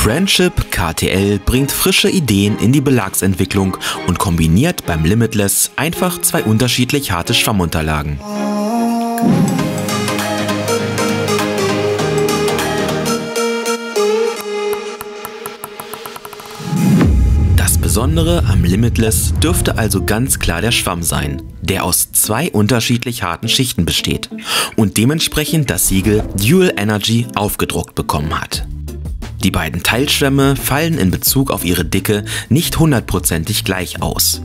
Friendship KTL bringt frische Ideen in die Belagsentwicklung und kombiniert beim Limitless einfach zwei unterschiedlich harte Schwammunterlagen. Das Besondere am Limitless dürfte also ganz klar der Schwamm sein, der aus zwei unterschiedlich harten Schichten besteht und dementsprechend das Siegel Dual Energy aufgedruckt bekommen hat. Die beiden Teilschwämme fallen in Bezug auf ihre Dicke nicht hundertprozentig gleich aus.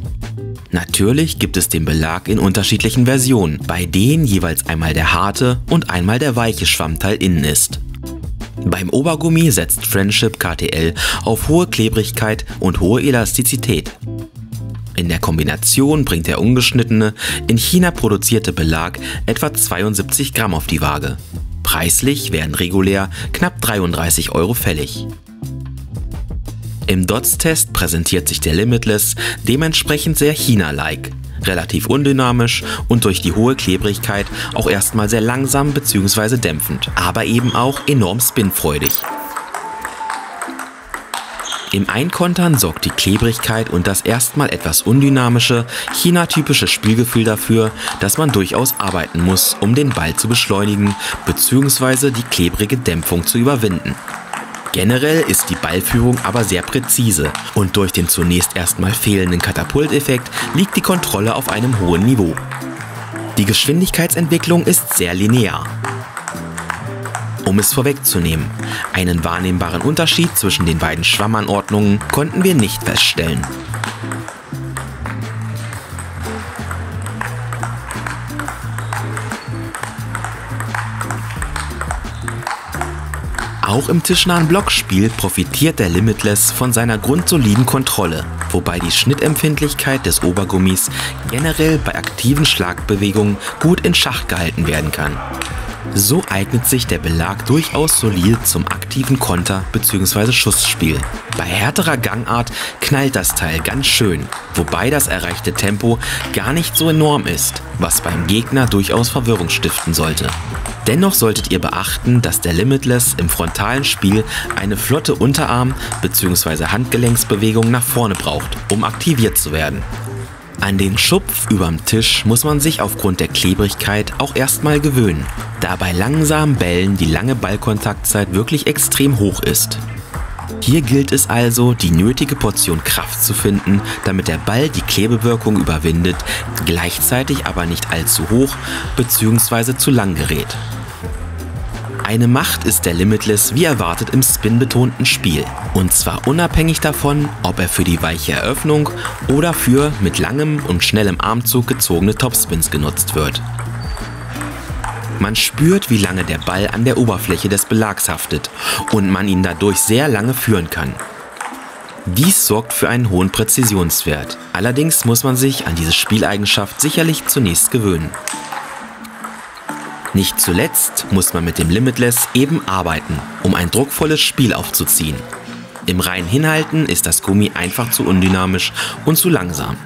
Natürlich gibt es den Belag in unterschiedlichen Versionen, bei denen jeweils einmal der harte und einmal der weiche Schwammteil innen ist. Beim Obergummi setzt Friendship KTL auf hohe Klebrigkeit und hohe Elastizität. In der Kombination bringt der ungeschnittene, in China produzierte Belag etwa 72 Gramm auf die Waage. Preislich werden regulär knapp 33 € fällig. Im Dots-Test präsentiert sich der Limitless dementsprechend sehr China-like, relativ undynamisch und durch die hohe Klebrigkeit auch erstmal sehr langsam bzw. dämpfend, aber eben auch enorm spinfreudig. Im Einkontern sorgt die Klebrigkeit und das erstmal etwas undynamische, China-typische Spielgefühl dafür, dass man durchaus arbeiten muss, um den Ball zu beschleunigen bzw. die klebrige Dämpfung zu überwinden. Generell ist die Ballführung aber sehr präzise und durch den zunächst erstmal fehlenden Katapulteffekt liegt die Kontrolle auf einem hohen Niveau. Die Geschwindigkeitsentwicklung ist sehr linear. Um es vorwegzunehmen, einen wahrnehmbaren Unterschied zwischen den beiden Schwammanordnungen konnten wir nicht feststellen. Auch im tischnahen Blockspiel profitiert der Limitless von seiner grundsoliden Kontrolle, wobei die Schnittempfindlichkeit des Obergummis generell bei aktiven Schlagbewegungen gut in Schach gehalten werden kann. So eignet sich der Belag durchaus solide zum aktiven Konter- bzw. Schussspiel. Bei härterer Gangart knallt das Teil ganz schön, wobei das erreichte Tempo gar nicht so enorm ist, was beim Gegner durchaus Verwirrung stiften sollte. Dennoch solltet ihr beachten, dass der Limitless im frontalen Spiel eine flotte Unterarm- bzw. Handgelenksbewegung nach vorne braucht, um aktiviert zu werden. An den Schupf überm Tisch muss man sich aufgrund der Klebrigkeit auch erstmal gewöhnen, da bei langsamen Bällen die lange Ballkontaktzeit wirklich extrem hoch ist. Hier gilt es also, die nötige Portion Kraft zu finden, damit der Ball die Klebewirkung überwindet, gleichzeitig aber nicht allzu hoch bzw. zu lang gerät. Eine Macht ist der Limitless wie erwartet im spinbetonten Spiel. Und zwar unabhängig davon, ob er für die weiche Eröffnung oder für mit langem und schnellem Armzug gezogene Topspins genutzt wird. Man spürt, wie lange der Ball an der Oberfläche des Belags haftet und man ihn dadurch sehr lange führen kann. Dies sorgt für einen hohen Präzisionswert. Allerdings muss man sich an diese Spieleigenschaft sicherlich zunächst gewöhnen. Nicht zuletzt muss man mit dem Limitless eben arbeiten, um ein druckvolles Spiel aufzuziehen. Im reinen Hinhalten ist das Gummi einfach zu undynamisch und zu langsam.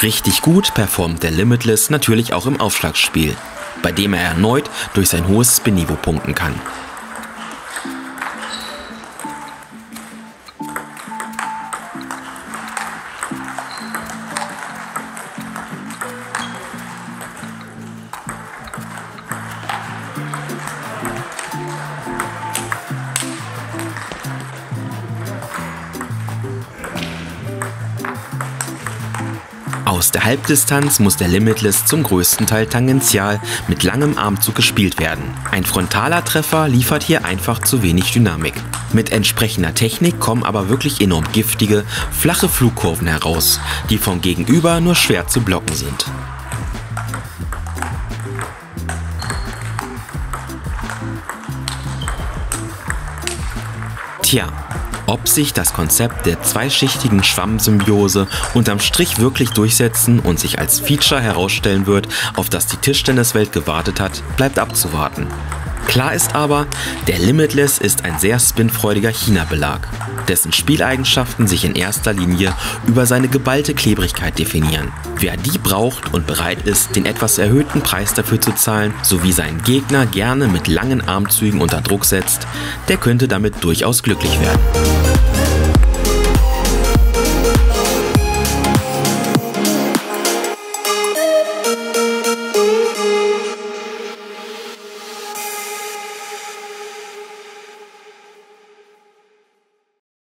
Richtig gut performt der Limitless natürlich auch im Aufschlagspiel. bei dem er erneut durch sein hohes Spin-Niveau punkten kann. Aus der Halbdistanz muss der Limitless zum größten Teil tangential mit langem Armzug gespielt werden. Ein frontaler Treffer liefert hier einfach zu wenig Dynamik. Mit entsprechender Technik kommen aber wirklich enorm giftige, flache Flugkurven heraus, die vom Gegenüber nur schwer zu blocken sind. Tja, ob sich das Konzept der zweischichtigen Schwammsymbiose unterm Strich wirklich durchsetzen und sich als Feature herausstellen wird, auf das die Tischtenniswelt gewartet hat, bleibt abzuwarten. Klar ist aber, der Limitless ist ein sehr spinfreudiger China-Belag, dessen Spieleigenschaften sich in erster Linie über seine geballte Klebrigkeit definieren. Wer die braucht und bereit ist, den etwas erhöhten Preis dafür zu zahlen, sowie seinen Gegner gerne mit langen Armzügen unter Druck setzt, der könnte damit durchaus glücklich werden.